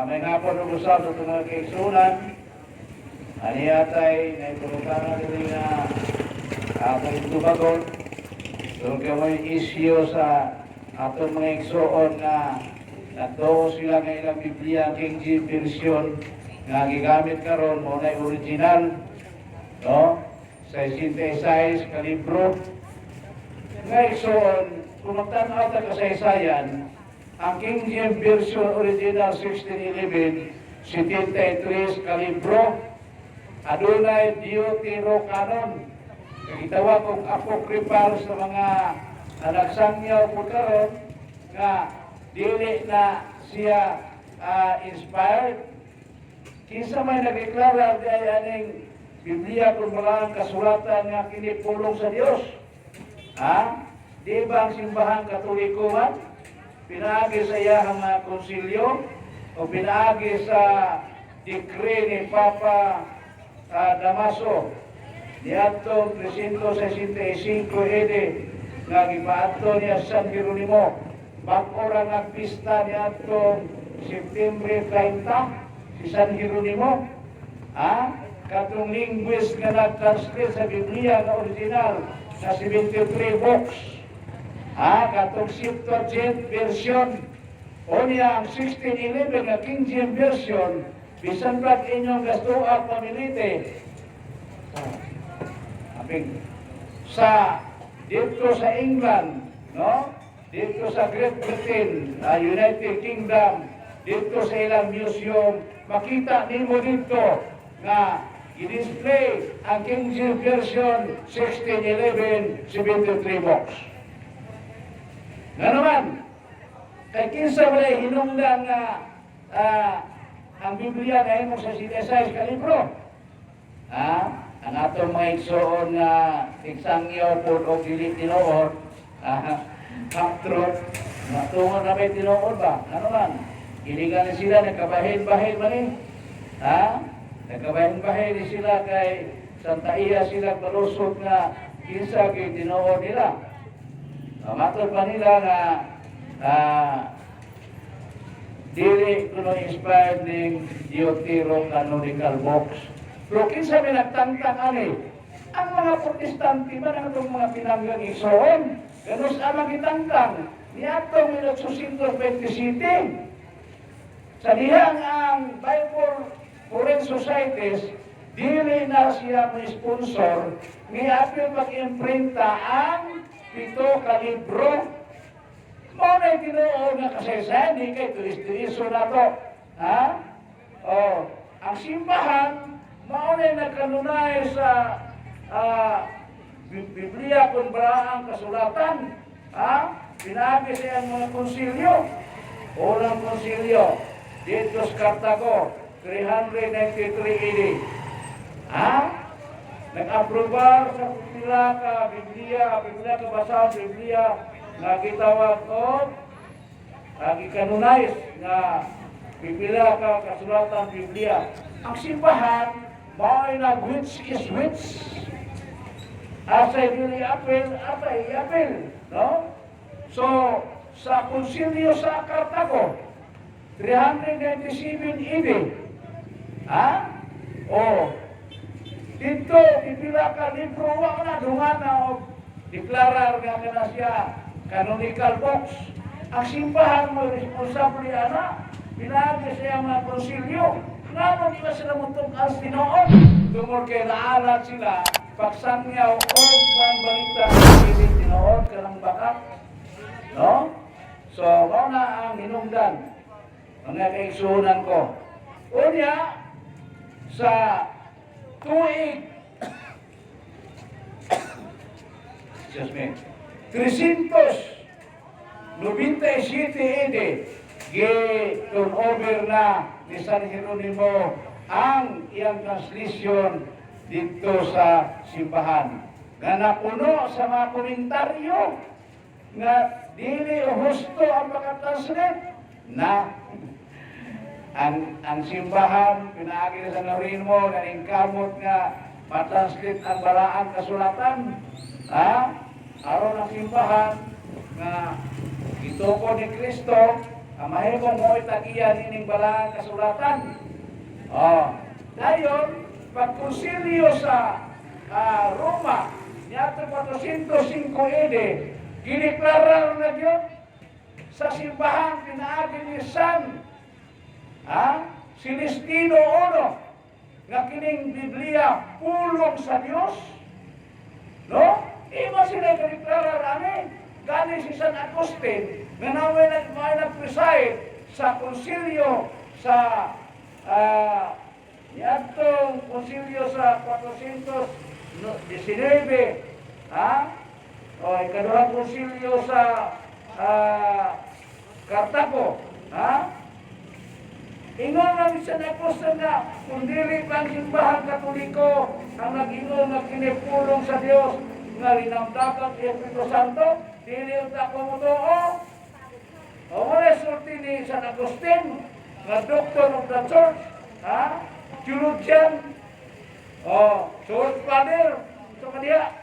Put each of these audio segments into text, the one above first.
May nga po nung usap sa mga kaigsunan. Ani atay, naipulutan na rin na aking tumagon. Doon ka may isyo sa atong mga igsuon na nagtuo sila ng ilang Biblia, King James Version, nga gigamit karon mo na original, no? Sa 66 kalibro. Nga igsuon, kung magtanaw ta kasaysayan, ang King James Version Original 1611, 73 kalibro, adunay Deuterocanon. Gitawag kong apocryphal sa mga nagsangyaw po karon nga dili na siya inspired. Kinsa may nagdeklara di aning Biblia kung mga kasulatan nga kinipulong sa Dios. Di ba ang simbahang Katolikuhan pinaagi sa iyang mga konsilyo o pinaagi sa decree ni Papa Damaso niadtong 365 AD nga gipaadto niya San Jeronimo bag-o ra nga pista niadtong September 30 si San Jeronimo. Katong linguist nga nag-translate sa Biblia nga original na 73 books. Katong Septuagint version o niya ang 1611 nga King James Version bisan pa inyong gastuak pamilite sa dito sa England, no? Dito sa Great Britain, United Kingdom, dito sa ilang museum, makita nimo dito nga i-display ang King James Version 1611 73 books. Nga naman, kay kinsa wala hinungdan nga ang Biblia na mo sa 66 kalibro. Ang atong mga igsoon nga iksangyo po o dili tinuod, kaptrot, matungon na may tinuod ba? Ano man? Iligan sila, nagkabahin-bahin man eh. Nagkabahin-bahin sila kay Santa Iya sila palusot nga kinsa kay tinuod nila. Matod pa nila nga dili kuno inspired ning Deuterocanonical books. Pero kinsa may nagtangtang ani? Ang mga Protestante man ang itong mga pinanggang igsoon. Ganun sa amang itangtang. Niatong 1827. Sa dihang ang Bible Foreign Societies, dili na siya may sponsor, niapil mag-imprinta ang 7 kalibro. Muna yung tinuod na kasaysayan, di kayo tulis-tuliso na to. Ang simbahan, maunay nagkanunay sa Biblia kung ang kasulatan. Pinabi siya ang mga konsilyo. Unang konsilyo, dito sa Cartago, 393 AD. Nag-aprobar sa pila ka Biblia ka basahang Biblia na gitawag o gikanunay nga pipila ka kasulatan Biblia. Ang simbahan, mao'y nag-which is which. Asay dili apel, atay apel. No? So, sa konsilyo sa Cartago, 397 AD. Dito, pipila ka libro, wala na dungan na o deklarar nga na siya canonical books. Ang simbahan mo, responsable pinagi siya mga konsilyo. Naman iba sila mong as tinoon. Tungkol kay naalat sila, pagsangyaw o balita hindi tinoon ka ng bakat. No? So, na ang hinungdan. Mga kaigsunan ko. Unya, sa tuig, excuse me, 397 AD, turnover na ni San Jeronimo ang iyang translation dito sa simbahan. Nga napuno sa mga komentaryo nga dili husto ang pagka-translate na ang simbahan pinaagi na sa Jeronimo na ingkamot nga matranslate ang balaang kasulatan. Aron ang simbahan nga gituko ni Kristo mahimong mo itagiyan ining balang kasulatan. Dayon, pagkonsilyo sa Roma, niyato 405 AD, gideklarar na yun sa simbahan pinaagi ni San Celestino I nga kining Biblia pulong sa Dios. No? Ima sila gideklarar ani gani si San Agustin nga naway nag-preside sa konsilyo sa yatong konsilyo sa 419, o ikaduhang konsilyo sa Cartago, ingon lang sa Agustin na kung dili pang simbahan Katoliko ang nag-ingon na kinipulong sa Dios nga linamdagan ni Espiritu Santo, dili ta kumutuo. O wala sulti ni San Agustin nga doctor of the church, theologian, church father, ito kaniya.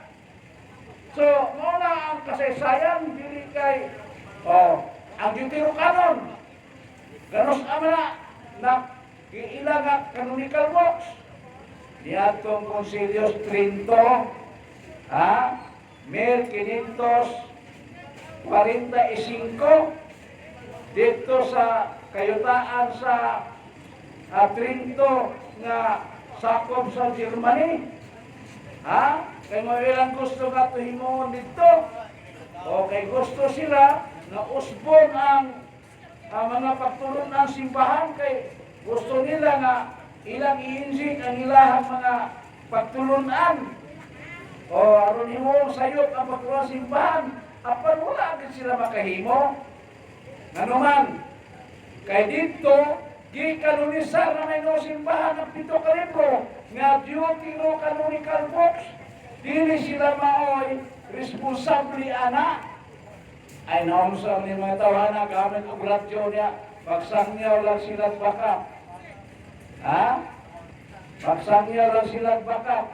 So, muna ang kasaysayan, dili kay, ang Deuterocanon, ganos amana, na iilang nga canonical books, niyatong Concilios Trinto, 1545, dito sa kayutaan sa Trinto nga sakop sa Germany. Kay mga ilang gusto nga tuhimon dito. O kay gusto sila na usbon ang mga pagtulong ng simbahan, kay gusto nila nga ilang iinjik ang ilahang mga pagtulunan. O aron himo sayop ang pagtulong simbahan, apan wala agad sila makahimo. Nanuman, kay dito, gikanunisar na may simbahan ng 7 ka libro nga Deuterocanonical books, dili sila maoy responsable ana. Ay naunsa ni mga tawana gamit ang radyo niya, pagsangyaw lang sila bakap. Pagsangyaw lang sila bakap.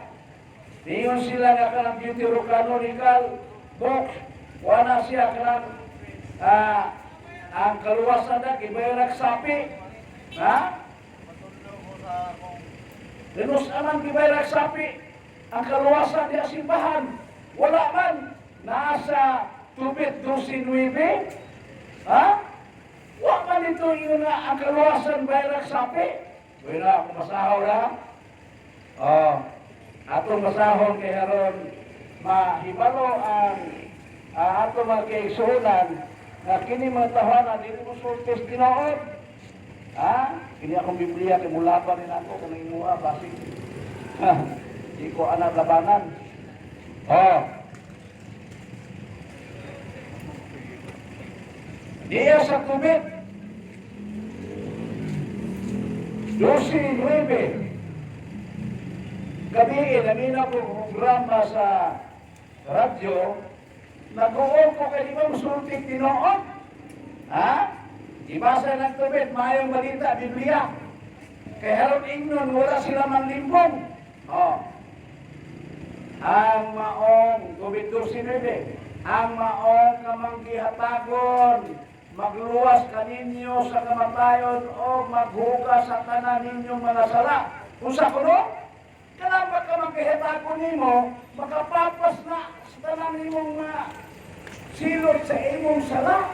Diyon sila nga kanang Deuterocanonical books, wala siya kanang ang kaluwasan na gibayrak sapi. Linus aman gibayrak sapi ang kaluwasan niya simbahan. Wala man. Nasa tubit 12.9. Wala man ito yun na ang kaluwasan bayrak sapi. Huwag na akong masahaw lang. Atong masahon kay haron mahibalo ang atong mga kaigsunan na kini mga tahanan, dili mo sultis tinood. Kini akong Biblia, kay mulaban rin ako kung imuha, basig. Di ko anak labanan. Diya sa tubig. 12.9. Gabi, namina ko programa sa radyo, nag-uong ko kay di ba musultik tinood? Ibasa ng tubig, mayong balita, Biblia. Kay haron ingnon, wala sila manlimbong. Ang maong, tubig 12.9, ang maong kamanggihatagon, magluwas kaninyo sa kamatayon o maghugas sa tanan ninyong mga sala. Kung sa kuno, kalapat ka magkihitagon nimo, makapapas na sa tanan nimong mga silot sa imong sala.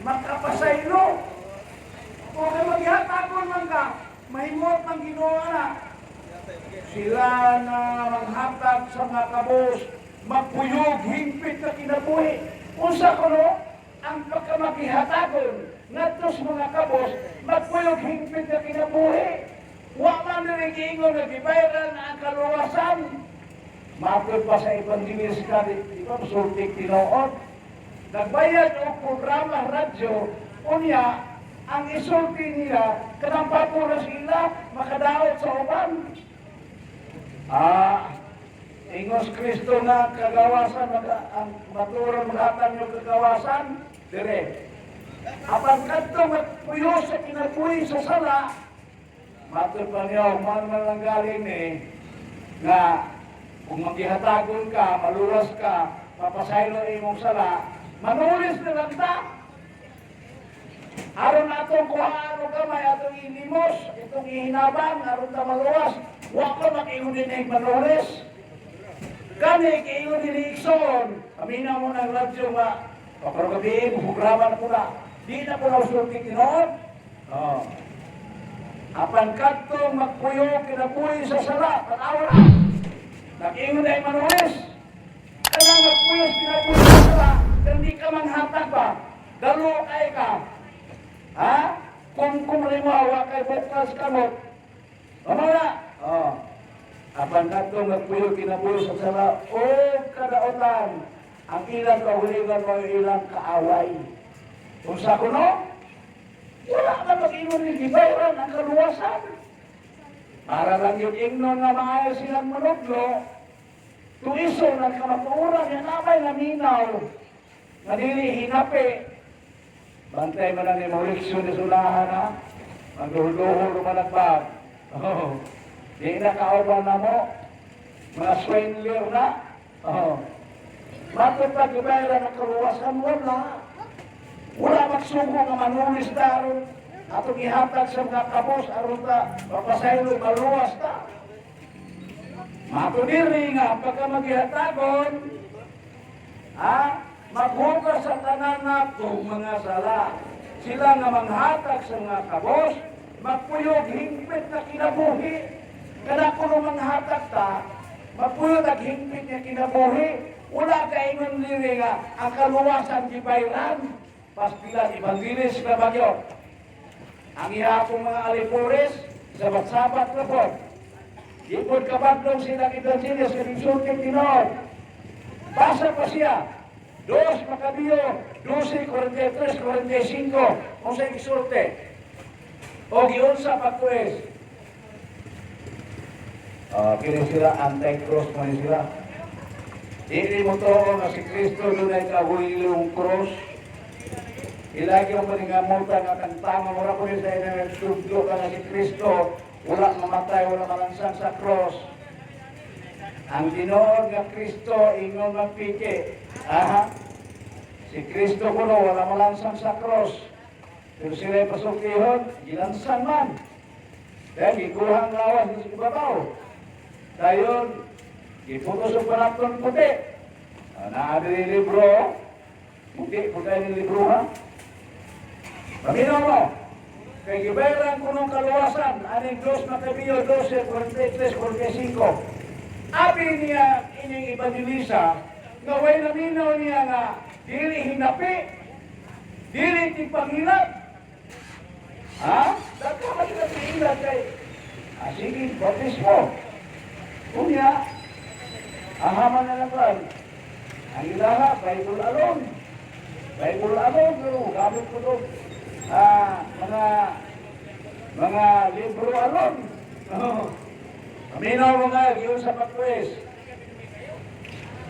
Magkapasaylo. O kaya maghihatagon man ka, mahimot ng Ginoo na. Sila na maghatag sa mga kabos, magpuyog, hingpit na kinabuhi. Usa ko no, ang pagkamaghihatagon, natos mga kabos, magpuyog, hingpit na kinabuhi. Wa man narigingon na gibayaran ang kaluwasan. Matod pa sa evangelis ka, di ba, sultik tinood. Nagbayad o programa radyo, unya, ang isulti nila, kanampato na sila, makadaot sa uban. Ingos Kristo na kagawasan, ang maturon maghatang yung kagawasan, dire. Apan kadto magpuyo sa kinabuhi sa sala, matod pa niyo, man lang galing nga, kung maghihatagon ka, maluwas ka, papasaylo imong sala, manulis na lang ta. Aron atong kuhaan o kamay, atong ilimos, itong ihinabang, aron ta maluwas. Wa ko makiingon din ang manulis. Kani, kiingon din ikson. Amina mo ng radyo nga, pakaro gabiin, programa na po na. Di na po na usulti tinood. Oh. Apan katong magpuyo, kinabuhi sa sala, tanawa na. Nakiingon din ang manulis. Kaya magpuyo, kinabuhi sa sala, hindi ka manghatag ba? Dalo kay ka. Ha? Kung limawa kay bukas kamot. Ano na? Oh. Apan katong nagpuyo kinabuhi sa sala, o kadaotan, ang ilang kahulingan mo ilang kaaway. Kung sa kuno, wala na mag-ingon ni gibayran ang kaluwasan. Para lang yung ignon nga maayos silang manuglo, tuiso ng kamaturan, yan namay naminaw, nadili hinapi. Bantay mo na ni Mauricio ni Sulahan, ha? Magduhul-duhul rumanagbag. Oh. Di na kauban na mo. Mga swindler na. Oh. Bakit pag ibayran ang kaluwasan? Wala. Wala magsugo nga manulis na aron. Atong ihatag sa mga kapos aron ta papasaylo maluwas ta. Matudiri nga pagka maghihatagon, maghugas sa tanan natong mga sala. Sila nga manghatag sa mga kabos, magpuyog hingpit na kinabuhi. Kada kuno manghatag ta, magpuyog at hingpit na kinabuhi. Wala kaingon diri nga ang kaluwasan di bayran. Pastilan ibandilis na bagyo. Ang ihapong mga alipuris, sabat-sabat na po. Di po kabadlong sila ibandilis kanyang sulting tinood. Basa pa siya. 2 Macabeo, 12, 43, 45. Kung sa isurte. O giunsa pagkues. Kini sila, anti-cross man sila. Hindi mo to nga si Kristo doon ay kahulilong cross. Ilagi mo paningamutan nga kantama mo ra po sa inyo nagtuglo ka nga si Kristo. Wala mamatay, wala malansang sa cross. Ang tinood nga Kristo ingon magpiki. Si Kristo kuno wala malansang sa cross. Pero sila pasukihon, gilansang man. Dahil gikuhang lawas sa ibabaw. Dayon, giputos ang panapton puti. Naadiri libro, puti po tayo ng libro ha. Paminaw mo, kay gibayran ko ng kaluwasan, aning 2 Macabeo 12, 43, 45. Abi niya inyong ibanilisa, nga way naminaw niya nga, dili hinapi, dili tigpanghilap. Dagka sila tigilap kay, sige, bautismo. Kunya, ahaman na lang lang. Ang ilaha, Bible alone. Bible alone, pero gamit ko doon. Mga libro alone. Aminaw mo nga, yun sa pagwes.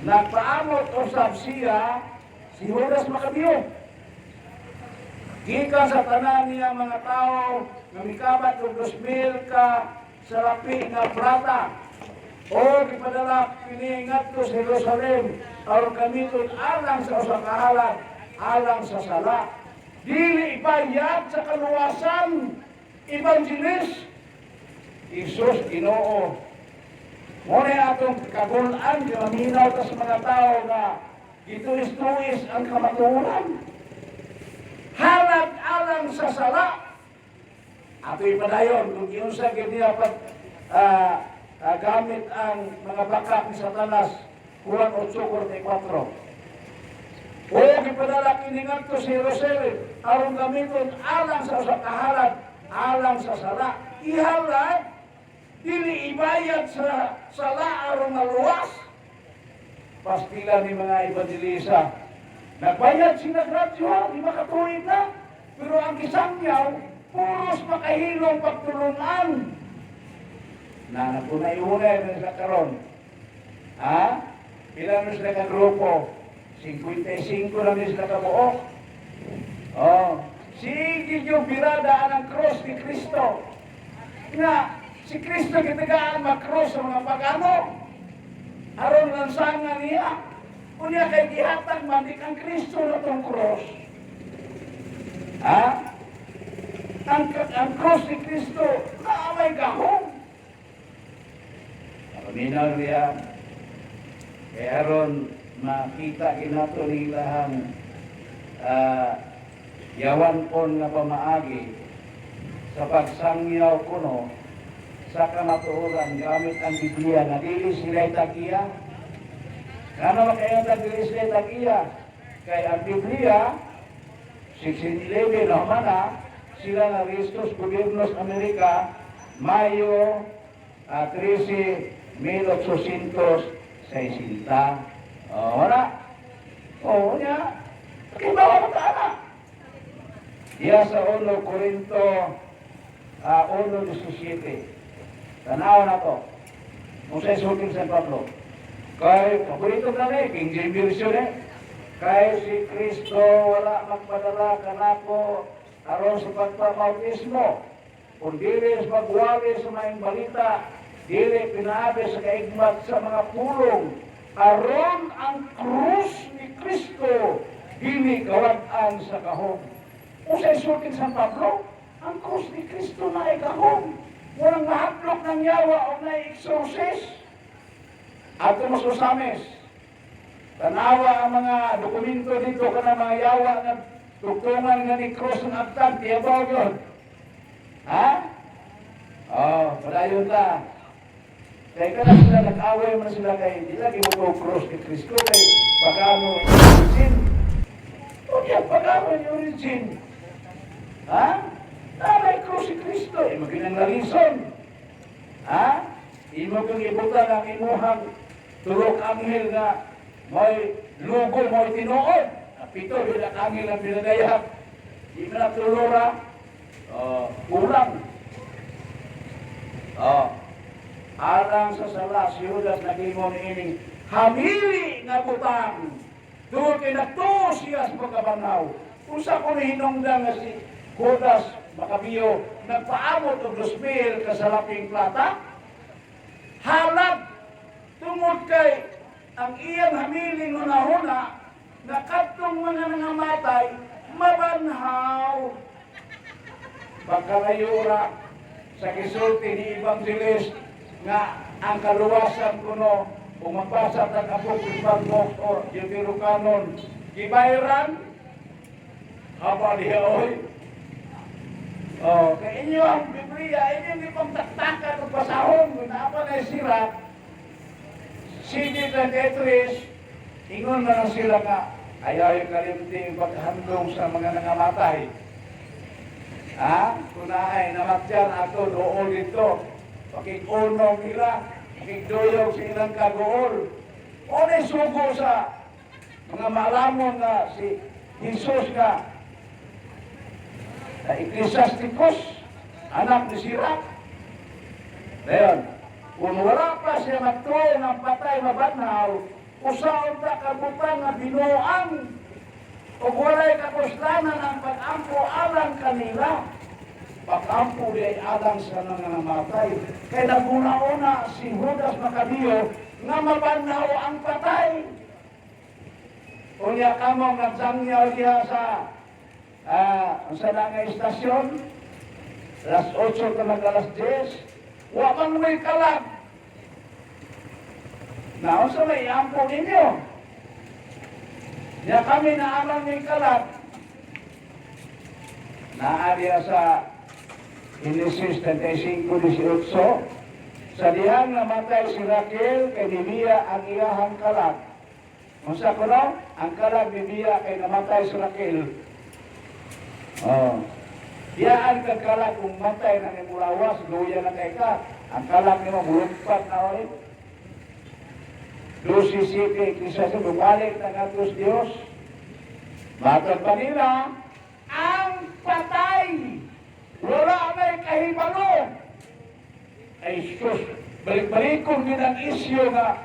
Nagpaamot o sabsiya si Judas Macabeo. Gikan sa tanan niya mga tao, namikabat ng 2,000 ka salapi nga plata. O gipadala piningat ko sa Jerusalem, aron kamiton alang sa usakahalan, alang sa sala. Dili ipayag sa kaluwasan, evangelis. Isus Ginoo. Muna atong kagulan, maminaw ta sa mga tao na gituis-tuis ang kamaturan. Halag alang sa sala. Ato ipadayon, kung yun sa ganyan gamit ang mga bakak ni Satanas, Juan 8:44. O gipadala kiningat ko si Jerusalem, aron gamiton alang sa usakahalan, alang sa sala. Ihalay, dili ibayad sa sala aron maluwas. Pastila ni mga evangelisa. Nagbayad sila gradyo, di makatuwid na. Pero ang kisangyaw, puros makahilong pagtulunan. Na napunay-unay na sila karon. Ilan na sila ka grupo? 55 lang na sila kabuok. Sige yung birada ang cross ni Kristo. Nga, si Kristo kitagaan makross sa mga pagano. Aron lansangan niya. Kunya kay gihatag manik ang Kristo na tong cross. ang cross ni Kristo na may gahong. Paminaw niya, kaya aron makita kinato nilang yawan pon nga pamaagi sa pagsangyaw kuno sa kamatuoran gamit ang Biblia na dili sila'y tagiya. Ano kaya dili sila'y tagiya? Kaya ang Biblia 1611 na sila na Ristos Gobiernos Amerika Mayo 13, 1860. Wala. Niya. Kibawa ka na. Diya sa 1 Corinto 1:17. Tanaw na to. Kung sa isukin San Pablo. Kay, paborito ka na King James Version Kay si Kristo wala magpadala kanako aron sa pagpabautismo. Kung dili sa pagwali sa mga balita, dili pinaabot sa kaigmat sa mga pulong, aron ang krus ni Kristo dili gawad-an sa kahong. Kung sa isukin San Pablo, ang krus ni Kristo na ay kahong. Walang mahaklok ng yawa o na exorcist. At masusamis. Tanawa ang mga dokumento dito ka na mga yawa na tugtungan nga ni Cruz ng Agtag. Tiyabaw yun. Ha? Padayon ta. Kaya ka na sila nag-away mo na sila kay hindi lagi mo ito Cruz ni Cristo kay pagkano yung origin. O yan, pagkano yung origin. Ha? May krus si Kristo, imo ginanglalison. Ha? Imo kong ibutan ang imuhang turok anghel na may lugo, may tinuod. Pito, bilang anghel ang pinagayap. Di mo na tulura. Ulang. Alang sa sala, si Judas nag-imon ining hamili nga butang. Doon kinagto siya sa pagkabanaw. Usa ko ni hinungdan nga si Judas Makabiyo, nagpaamot og 2,000 kasalaping plata. Halad tungod kay ang iyang hamiling hunahuna na kadtong mga nangamatay mabanhaw. Pagkarayura sa gisulti ni Evangelist nga ang kaluwasan kuno kung magbasa ng Apocryphal Books or Deuterocanon gibayran haba diha oy. Kaya inyo ang Biblia, inyo ipang taktakan o pasahong, naapa na sila, CD 23, ingon na lang sila nga, ayaw yung kalimting paghandong sa mga nangamatay. Kunaay, namatyan ato doon dito, pakikunog nila, pakikdoyog sa ilang kagool. O na sugo sa mga malamon na si Jesus nga, Ecclesiasticus, anak ni Sirach. Ngayon, kung wala pa siya magtuo ng patay mabanhaw, usaon ta kabutang nga binuang o walay kapuslanan ang pag-ampo alang kanila. Pag-ampo di ay alang sa nangamatay. Kaya naguna-una si Judas Macabeo nga mabanhaw ang patay. Unya kamong nagsangyaw diya sa sa nga istasyon, alas 8 ka alas 10, wakang may kalag. Naon sa may ampo ninyo. Niya kami naaman may kalag. Naariya sa Genesis 35:18, sa dihang namatay si Raquel kay Libia ang iyahang kalag. Unsa kuno? Ang kalag ni Libia kay namatay si Raquel. Diyaan ka kalag kung matay na ni mulawas, luya na kay ka. Ang kalag ni mo, mulumpat na ulit. 2:17, kisa sa bumalik ng atos Diyos. Matag pa nila, ang patay. Wala may kahibalo. Ay, sus, balik-balikon din ang isyo nga,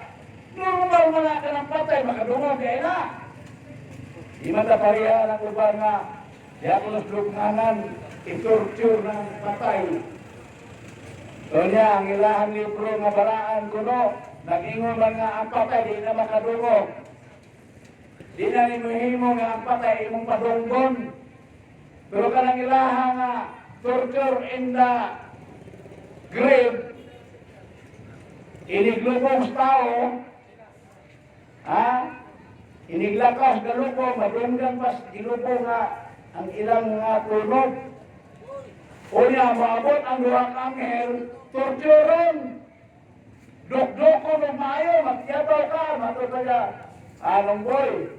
normal wala ka ng patay, makadungog kaya na. Di man na parihan ang lugar nga, kaya kung naslugnanan, itorture ng patay. Doon ang ilahang libro nga baraan kuno, nag-ingon man nga ang patay, di na makadungog. Di na nimuhimo nga ang patay, imong padunggon. Pero kanang ilaha nga, torture in the grave, iniglubong sa tao, iniglakaw sa galubong, madunggan pas gilubong nga ang ilang mga tulog. Unya, maabot ang duha ka anghel, torturon. Dok-doko ng maayo, magtiyabaw ka, matutaya. Anong boy?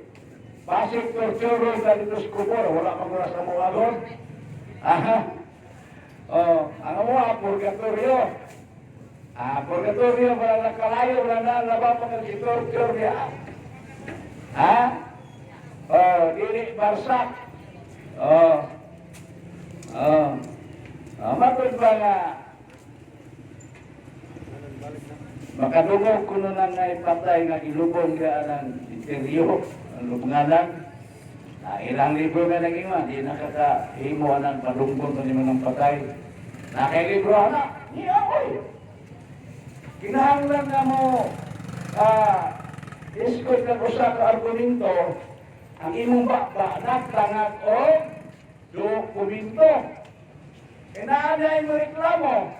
Pasig torturon ka dito sa kubor, wala kang oras na mga doon. Ano mo, purgatorio. Purgatorio, wala na kalayo, wala na labang mga torture niya. Dili barsak. Matod ba nga makadungog kuno na nga ipatay nga ilubong ka ng interior, ang lubnganan. Ilang libro na naging di nakakahimo ng padungkon sa nimo ng patay. Nakilibro na, niya koy. Kinahanglan na mo iskot ka usa ka argumento ang imong bakba nagtangag o dokumento. Inaanay mo reklamo.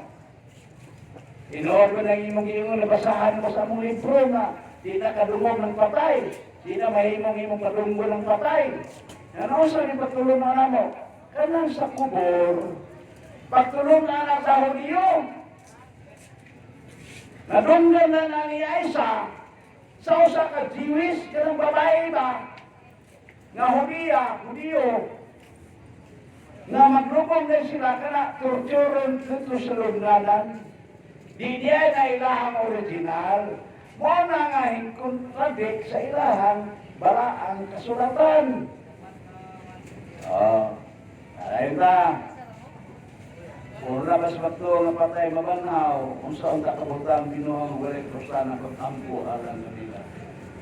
Inood mo ng imong iyong nabasahan mo sa mong libro na di na kadungog ng patay. Di na mahimong kadunggo ng patay. Ano sa ipagtulong na mo? Kanang sa kubor, pagtulong na sa Hudiyo. Nadunggan na na ni Aisa sa usa ka Jewish, kanang babae ba? Nga Hudiyo, na maglubong na sila kana torturon dito sa lubnganan. Di diya na ilahang original. Mo na nga hingkontradik sa ilahang balaang kasulatan. Ayun na. Kung labas bato nga patay mabanhaw, kung saan kakabutang binuhang balik prosana pag-ampo alang nila.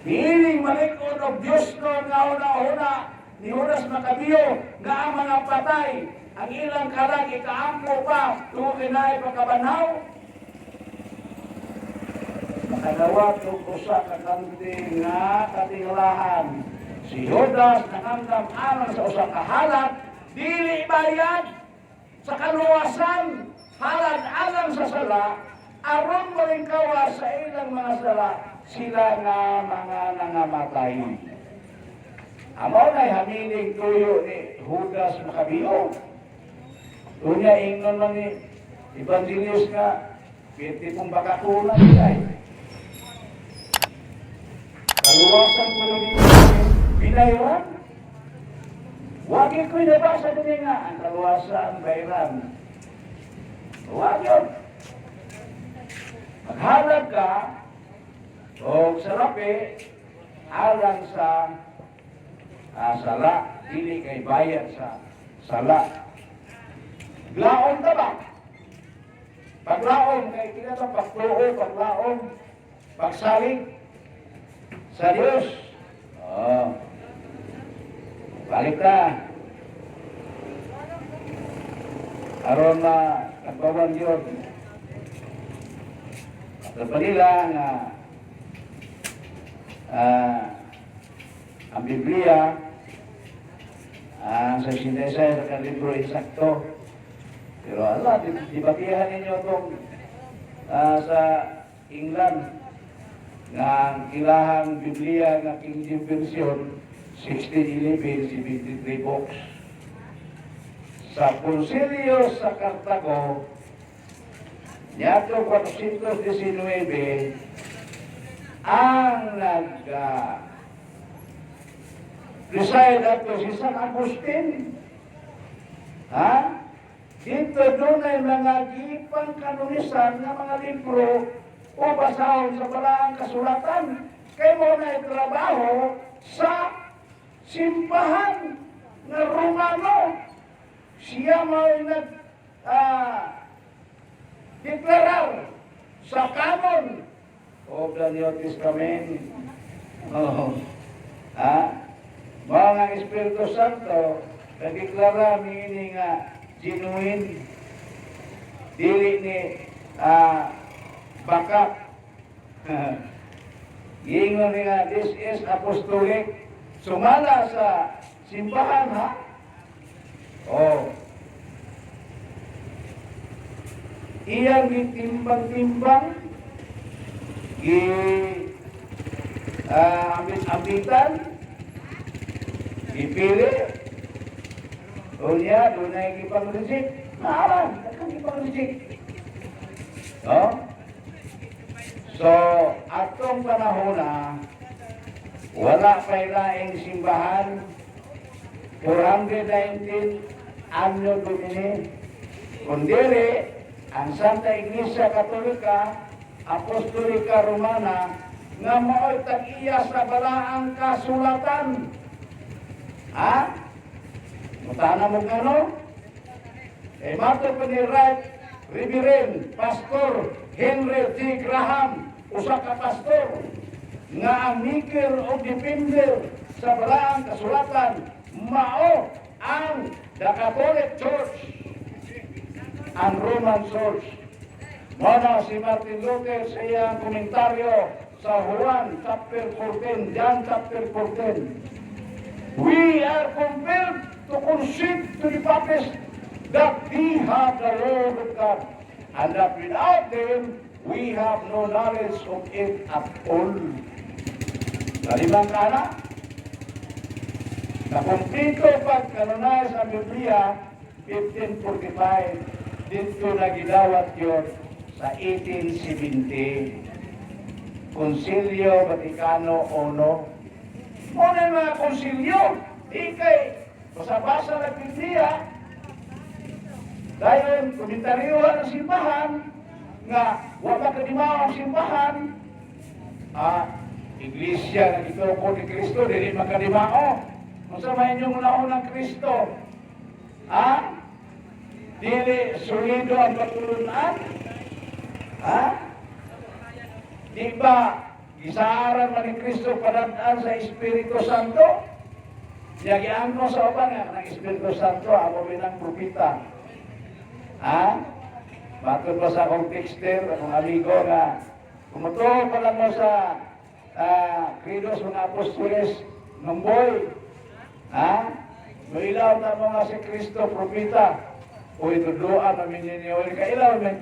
Hiling malikod o Diyos ko nga una-una ni Judas Macabeyo nga ang mga patay, ang ilang kalagi kaampo pa, tukin na ipagkabanhaw. Makagawa ito sa kakanti nga katinglahan. Si Judas nakandam alang sa usang kahalat, dili bayad sa kaluwasan, halad alang sa sala, aron mo rin kawas sa ilang mga sala, sila nga mga nangamatay. Amo na'y hamiling tuyo ni Judas Macabeyo. Tunya ingnon man ni Evangelius nga, piti pong bakakunan niya. Kaluwasan ko lang yung binayran. Wagi ko'y nabasa din nga, ang kaluwasan, bayran. Huwag yun. Maghalag ka, o sarapi, alang sa sala, dili kay bayad sa sala. Laon ka ba? Paglaon, kay kita sa pagtuo, paglaon, pagsalig sa Diyos. Balik na. Aron na nagbawan Diyos. At nila nga ang Biblia sa sinesay sa libro insakto. Pero ala, dibatihan ninyo itong sa England nga ang ilahang Biblia nga King James Version 1611, 73 books. Sa Konsilyo sa Cartago, Niyato 419, ang nag-reside ato si San Agustin. Dito doon ay mga gipang kanonisan ng mga libro o basahon sa balaang kasulatan. Kaya mo na trabaho sa simbahan ng Romano. Siya mo deklarar sa kanon of the New Testament. Mga Espiritu Santo nagdeklara niini nga genuine, dili ni backup. Gingon nga, this is apostolic. Sumala sa simbahan, ha? iyang gitimbang-timbang, ambitan, gipili, unya, doon na yung ipang-reject. Naaran, takang ipang-reject. No? So, atong panahon na, wala pa ilaing simbahan, 419 anyo domini, kundiri, ang Santa Iglesia Katolika, Apostolika Romana, nga mao'y tag-iya sa balaang kasulatan. Ha? Mutana mo gano? Mato pa ni Right Reverend Pastor Henry T. Graham, usa ka pastor, nga ang maker o defender sa balaang kasulatan, mao ang the Catholic Church, ang Roman Church. Muna si Martin Luther sa iyang komentaryo sa Juan chapter 14, John chapter 14. We are compelled to concede to the Papists that we have the Word of God, and that without them, we have no knowledge of it at all. Kalimang kana, nakumpito pagkanunay sa Biblia, 1545, dito na gidawat yun sa 1870. Konsilyo Vaticano I. Muna yung mga konsilyo, ikay, basa-basa ng Biblia, dahil komentaryuhan ng simbahan, nga wala kadimao ang simbahan, Iglesia na gituko ni Kristo, dili makadimao. Masamahin yung unang Kristo, dili solido ang patulunan, di ba gisaaran man ni Kristo padadaan sa Espiritu Santo? Yagian mo sa uban nga ng Espiritu Santo, ako bilang propita. Matod ba sa akong texter, akong amigo nga, kumutuo pa lang mo sa Credos mga Apostoles, ng boy, Noilaw na mga si Kristo, propita, o ituduan namin ninyo, kailaw ng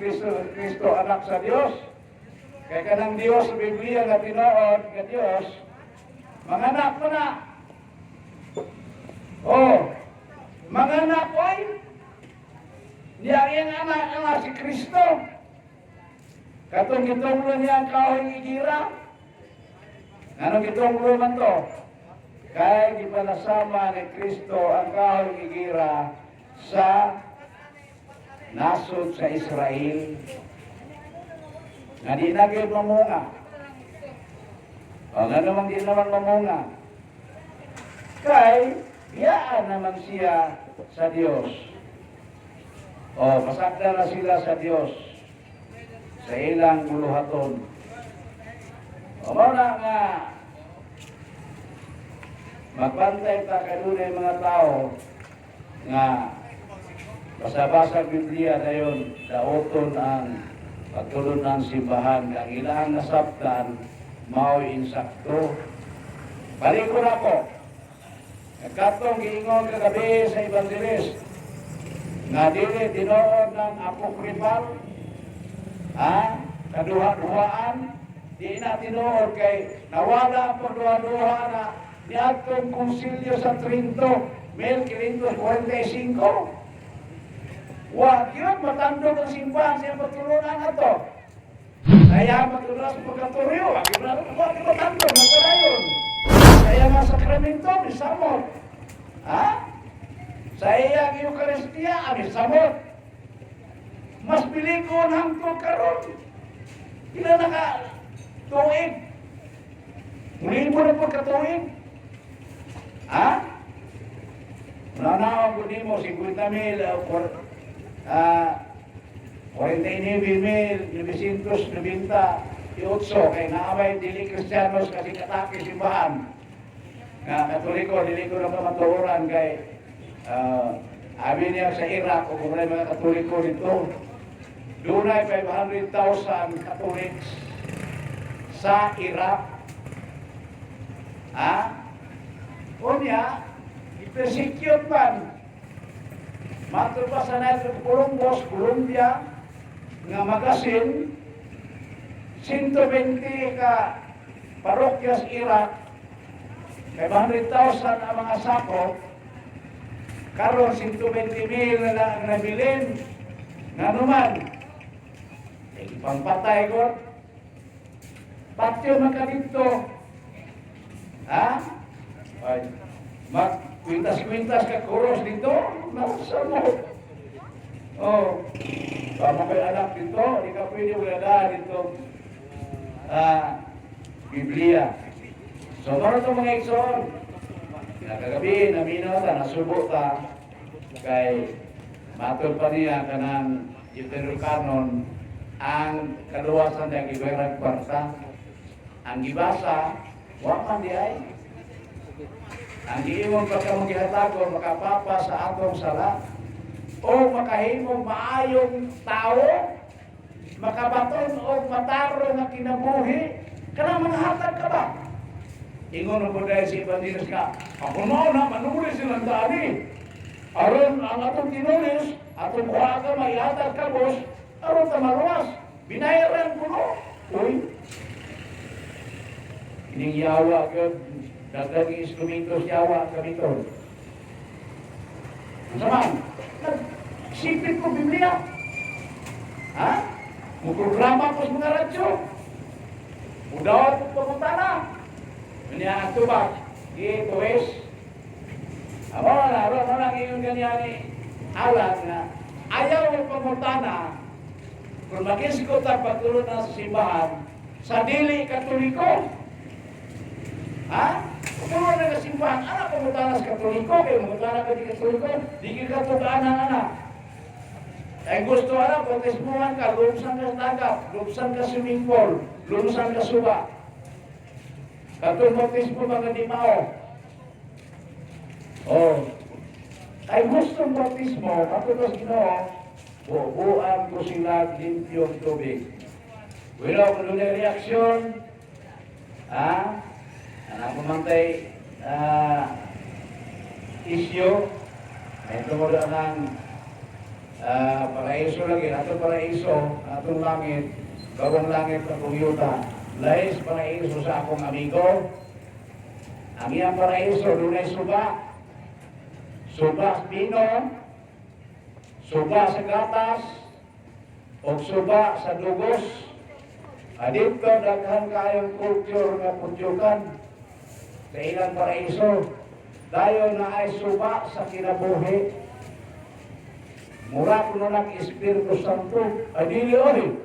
Kristo, anak sa Diyos. Kaya kanang Diyos, Biblia nga tinood, ka Diyos, mga anak mo na. Mga anak ko ay, niya yung anak si Kristo. Katong gitonglo niya ang kahoy igira. Anong gitonglo man to? Kaya gipanasama ni Kristo ang kahoy igira sa nasod sa Israel. Nga di na kayo mamunga. Nga naman di naman mamunga. Kaya, iyaan naman siya sa Diyos. Masakda na sila sa Diyos sa ilang buluhaton. Muna nga, magbantay ta kanunay mga tao nga basa-basa Biblia dayon, daoton ang pagtulon ng simbahan, ang ilang nasabtan, mao'y insakto. Balik ko na po. Nagkatong giingon kagabi sa evangelist, nga dili tinood ng apokripal, kaduha-duhaan, di na tinood kay nawala ang pagduha-duha na niadtong konsilyo sa Trinto, 1545. Wag yun, matandog ang simbahan siya patulunan na to. Kaya matulungan sa pagkaturyo, wag yun matandog, matalayon. Kaya nga sakramento, misamot. Sa iyang Eucharistia, misamot. Mas biliko ng karon. Ila nakatuig. Muli mo na pagkatuig. Nanawag ko din mo, 50,000, 49,998, kay naamay dili Kristiyanos kasi katake simbahan. Nga Katoliko, dili ko na matuoran kay abi niya sa Iraq, o kung may mga Katoliko dito, doon ay 500,000 Catholics sa Iraq. O niya, i-persecute man. Matro pa sa natin Columbus, Colombia, nga magasin 120 ka parokyas Iraq, 500,000 ang mga sako, karon 120,000 na lang ang nabilin, nga naman, ipangpatay ko, patyo man ka dito, ha? Ay, magkwintas-kwintas ka kuros dito, nasa mo. Oh, tama kayo anak dito, hindi ka pwede wala dito. Biblia. So, meron itong mga igsoon. Nakagabi, namino ta, nasubo ta, kay matol pa niya kanang Deuteronomy Canon, ang kaluwasan ng Iberang Kwarta. Ang gibasa, waman di ay. Ang giimong pagkamagihatagon, makapapa sa atong sala, o makahimong maayong tao, makabaton o mataro na kinabuhi, kanang manghatag ka ba? Ingon mo dahil si Evangelos ka, ako na, manulis silang dani. Aron ang atong tinulis, atong kuha ka, maihatag ka, boss, aron ka maluwas. Binayaran ko no. Uy, ining yawa ka, dagdag instrumentos yawa kami to. Saman, nagsipit ko Biblia. Ha? Muprograma ko sa mga radyo. Udawat ko pamunta na. Kanya ato ba? Ito is. Amo na, aro na lang yung ganyan ni alam na ayaw mo pamunta na kung makisikot ang pagtulong na sa simbahan sa dili katoliko. Ha? Kung ano na simbahan, anak pamunta na sa katoliko, kayo pamunta na ka di katoliko, di ka tugaan ang anak. Ay gusto alam, bautismuhan ka, lumsan ka sa dagat, lumsan ka swimming pool, lumsan ka suba. Katong bautismo mga di mao. Oh. Ay gustong bautismo, katong Ginoo, buuan ko sila limpyong tubig. Wala ko doon reaksyon. Ha? Anak mamantay isyo. Ito mo doon ang paraiso lagi, atong paraiso, atong langit, bawang langit na kumpyuta. Lahis paraiso sa akong amigo. Ang iyang paraiso, dunay suba. Suba sa pino, suba sa gatas, o suba sa dugos. Adito, daghan kayong kultur nga putyukan sa ilang paraiso. Dayon na ay suba sa kinabuhi. Mura ko na ng Espiritu Santo. Adili oy.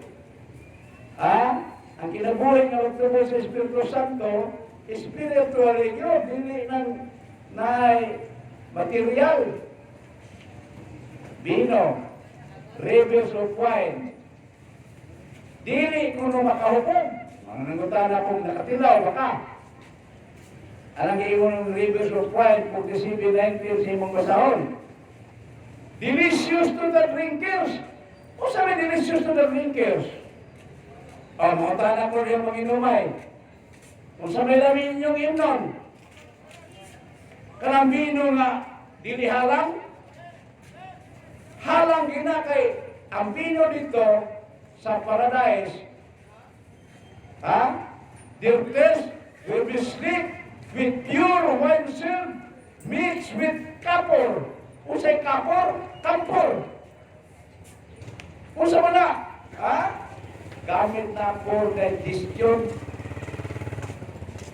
Ha? Ang kinabuhi nga magtuloy sa Espiritu Santo, spiritual yun, dili ng material. Vino, rivers of wine. Dili ko no makahupong. Ang nangutan na pong nakatilaw, baka. Anong iyon ng rivers of wine, 47-19 sa imong basahon. Delicious to the drinkers. O sabi delicious to the drinkers? O, mga tanak ko yung mag-inumay. Kung sabi namin yung imnon, karambino nga dili halang, halang ginakay ang vino dito sa paradise. Ha? Their taste will be sweet with pure wine syrup mixed with kapor. Usay kapor, kampor. Usa man na, ha? Gamit na for digestion.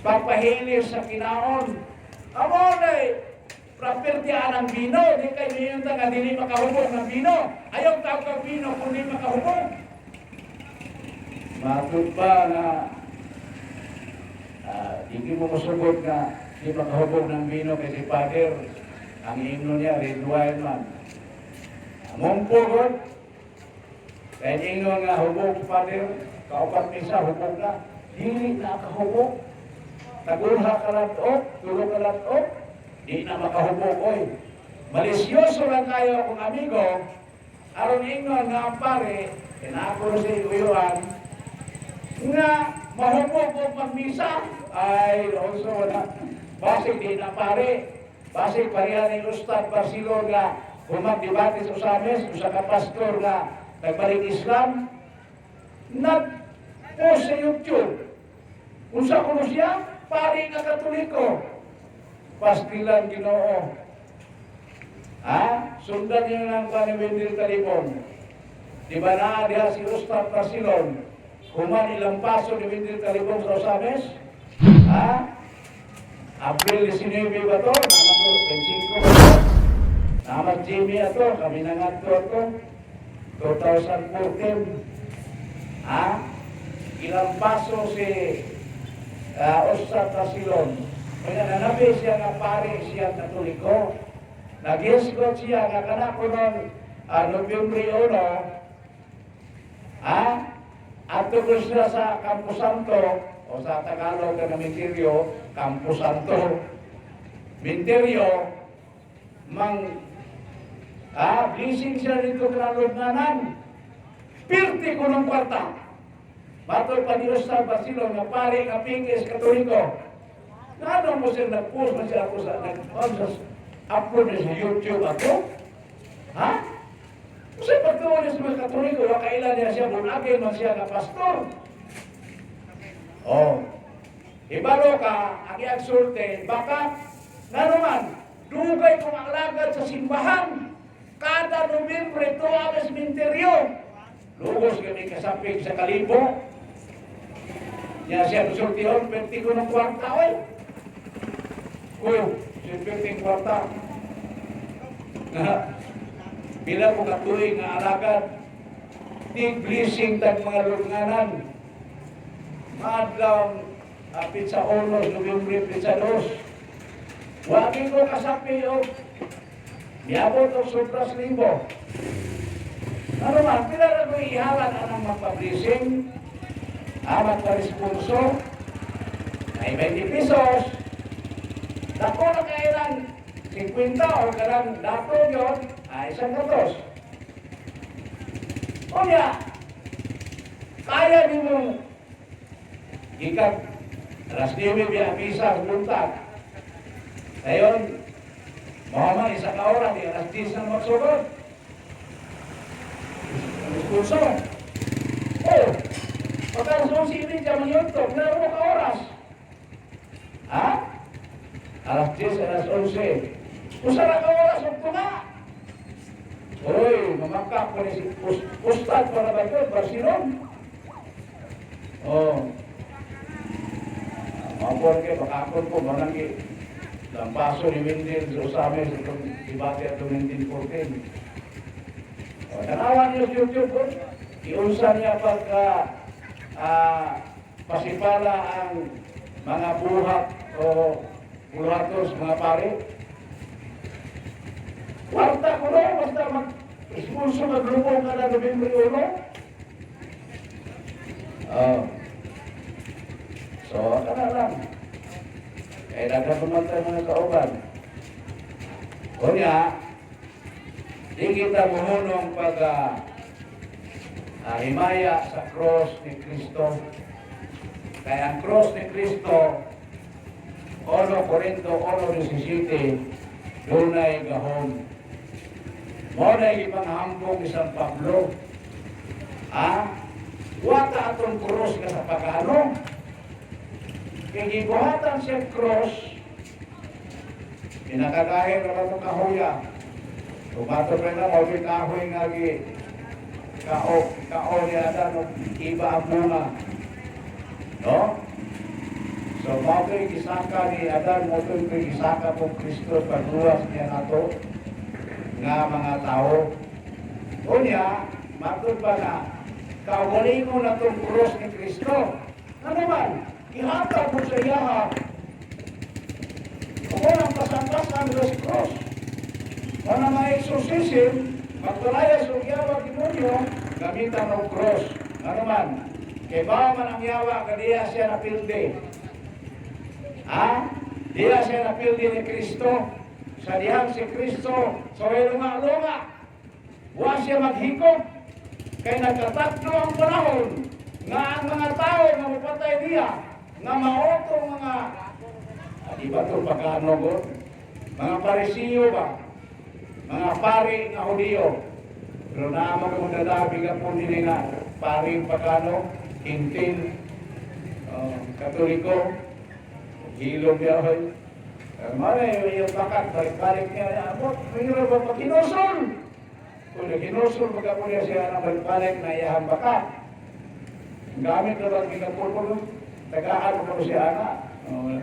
Papahilir sa kinaon. Amo na propertya ng vino. Di kayo niyon nga dili makahubog ng vino. Ayaw tao kang vino kung di makahubog. Matut ba na hindi mo masugod na di makahubog ng vino kasi Father, ang himno niya, red wine man. Among pugod, kaya himno nga hubog, Father, kaupat misa, hubog na. Dili na kahubog. Tagulha ka latot, tulog ka latot, di na makahubog, oy. Malisyoso lang kayo kung amigo, aron ingon nga ang pare, kinako sa iyuan, nga mahubog o magmisa, ay also wala. Basig di na pare, basig parihan ni Ustad Barcelo nga humagdibate sa usames, usa ka pastor nga nagbalik Islam, nag-post sa YouTube. Kung sa kuno siya, pari nga Katoliko. Pastilan Ginoo. Ha? Sundan niyo lang pa ni Wendell Talibon. Di ba na diha si Ustad Pasilon? Human ilang paso ni Wendell Talibon sa Osames? Ha? April 19 ba to? Naman to, 25 ba to? Naman Jimmy ato, kami nangat to ito. 2014. Ha? Ilang paso si Ustad Pasilon. Kaya nanabi siya nga pare siya Katoliko. Nag-isgot siya nga kanako noon Nobyembre 1. Ha? Ato ko siya sa Campo Santo o sa Tagalog na Minterio, Campo Santo. Minterio, blessing siya dito ka lubnanan. Pirti ko ng kwarta. Matol pa ni Ustad Pasilon nga pare nga Pingis Katoliko. Ano mo siya nag-post na siya ako sa upload na sa YouTube ako? Ha? Kasi pagkawa niya sa mga Katoliko, wakailan niya siya, bunagay man siya na pastor. Oh. Ibalo ka, ang i-exulte, baka, naman, dugay kong ang lagad sa simbahan. Kada Nobyembre, 2 Ames Minterio. Lugos kami kasapig sa Kalibo. Niya siya nusultihon, perti ko ng kwarta, oy. Siya perti ng kwarta. Bila ko katuloy nga alagad, tig blessing tag mga lubnganan. Maadlaw, pizza onos, Nobyembre, pizza dos. Wagi ko kasapi o, miyabot o supras libo. Ano man, pila na ko ihalan anang magpa-blessing, magpa-responso, ay 20 pesos. Dako na kailan 50 o karang dato yun, ay 100. O niya, kaya niyo mong ikat, alas 9 biya misa, buntag. Ngayon, mahaman isa ka oras, di alas 10 na magsugod. Diskurso. Oh, pagka alas 11 dyan man yun to, pinaro mo ka oras. Ha? Alas 10, alas 11. Usara ka oras, huwag ko nga. Uy, mamakak ko ni si Ustad para ba ito, Barsinon. Oh. Mapon kayo, bakakon ko, manang ang paso ni Wendell sa Osames itong debate at 1914. Tanawan niyo sa YouTube ko, iunsa niya pagka pasipala ang mga buhat o buhatos, mga pare. Kwarta ko na, basta mag-sponsor maglubong ka na Nobyembre 1. So, kana lang. Kaya nagkakumantay mga kauban. Kunya, di kita muhunong pag himaya sa cross ni Kristo. Kaya ang cross ni Kristo, 1 Corinto 1:17, dunay gahom. Mona'y ipanghambong isang Pablo. Wata atong cross ka sa pagano. Kaya gibuhatan siya cross, pinakagahir na itong kahuya. Tumato pa na, mawin kahoy nga kao niya na, iba ang bunga. No? So, mawin kisaka ni Adan, mawin kisaka po Kristo, pagluwas niya na to, nga mga tao. O niya, matod pa na, kaugaling mo na itong cross ni Kristo. Ano man? Ihatag mo sa iyaha. Kung walang pasan-pasan sa cross, walang mga exorcism, magtulayas o yawa demonyo, gamitan ng cross. Ano man? Kaya ba man ang yawa, kadiya siya napildi. Diya siya napildi ni Kristo. Sa dihang si Kristo, so ilunga-lunga. Huwag siya maghikop. Kaya nagkatatlo ang panahon nga ang mga tao na mapatay niya, nga maotong mga, di ba ito pagkano ko? Mga parisiyo ba? Mga pari na Hudiyo. Pero naamang ka magdadabi ka po nila nga paring pagkano, intil, katoliko, hilong yahoy. Mare, yung bakat, balik-balik niya, abot, mayroon ba pa kinusol? Kung kinusol, baka po niya siya ng balik-balik na iyahang bakat. Gamit na ba kinapulpul, tagaan mo siya na.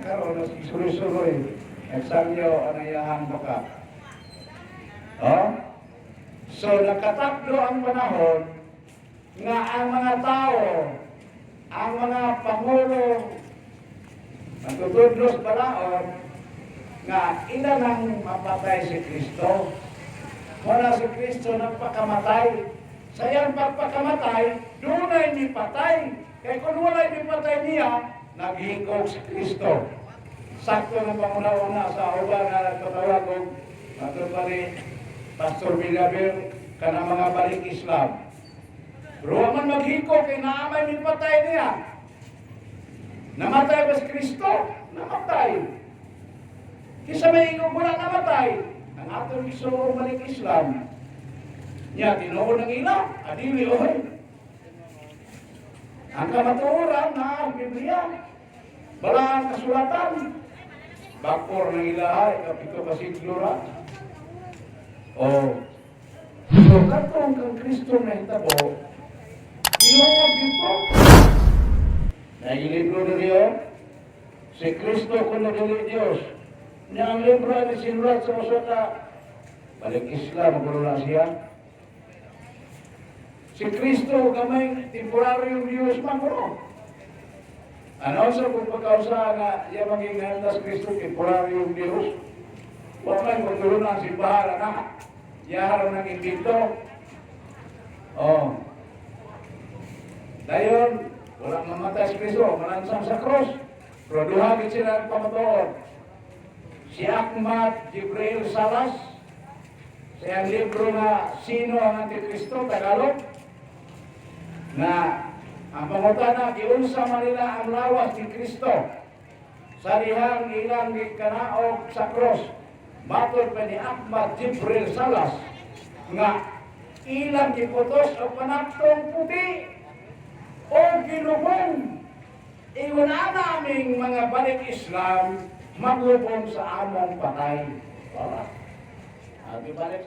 Karoon na suloy-suloy, nagsamyo ang iyahang bakat. So, nakatatlo ang panahon nga ang mga tao, ang mga pangulo, nagtutudlos balaod, nga ilan ang mapatay si Kristo. Wala si Kristo nagpakamatay. Sa iyang pagpakamatay, doon ay nipatay. Kaya kung wala nipatay niya, naghingkog si Kristo. Sakto ng panguna-una sa uban na nagtatawag kong matutari Pastor Villaver ka ng mga balik Islam. Pero man maghingkog kay naamay nipatay niya. Namatay ba si Kristo? Namatay. Kisa may ingong wala namatay. Ang atong iso balik Islam. Niya, tinuod ng ila, adili oy. Ang kamatuoran na Biblia, balang kasulatan, bakor ng ilahay, kapito kasiglo ra. So katong kang Kristo na hitabo, tinuod dito. Nagilibro na Diyos, si Kristo kung nagili Diyos, niya ang libro ay sinulat sa usota, balik Islam, kung na siya. Si Kristo gamay temporaryong Diyos man ko. Ano sa kung pagkausa nga iya maging handas Kristo temporaryong Diyos? Huwag man kung tulong ang simbahan na. Iyaharap ng imbito. Dayon, walang mamatay si Kristo, malansang sa krus. Pero duhagin sila ang pamatuon. Si Ahmad Jibril Salas, sa iyang libro na Sino ang Antikristo, Tagalog, na ang pangutana, giunsa Manila ang lawas ni Kristo sa dihang ilang gikanaog sa cross. Matod pa ni Ahmad Jibril Salas nga ilang giputos o panaktong puti o ginubong. Iwan naming mga balik Islam maglubong sa among patay. Wala. Balik